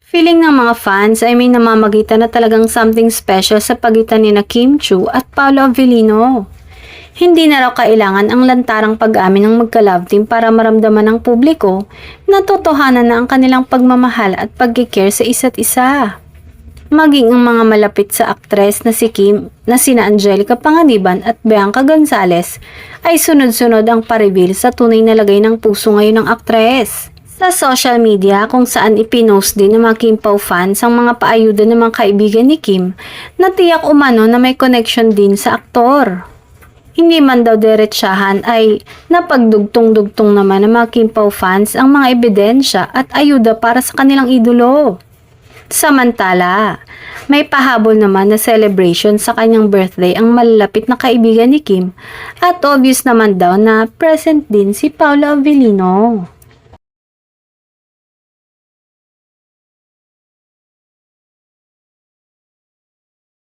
Feeling ng mga fans ay may namamagitan na talagang something special sa pagitan ni na Kim Chiu at Paolo Avellino. Hindi na raw kailangan ang lantarang pag-amin ng magka-love team para maramdaman ng publiko na totohanan na ang kanilang pagmamahal at pagkikare sa isa't isa. Maging ang mga malapit sa aktres na si Kim na sina Angelica Panganiban at Bianca Gonzalez ay sunod-sunod ang pa-reveal sa tunay na lagay ng puso ngayon ng aktres. Sa social media kung saan ipinost din ng mga Kim Pao fans ang mga paayuda ng mga kaibigan ni Kim na tiyak umano na may connection din sa aktor. Hindi man daw diretsahan ay napagdugtong-dugtong naman ng mga Kim Pao fans ang mga ebidensya at ayuda para sa kanilang idolo. Samantala, may pahabol naman na celebration sa kanyang birthday ang malalapit na kaibigan ni Kim at obvious naman daw na present din si Paolo Avellino.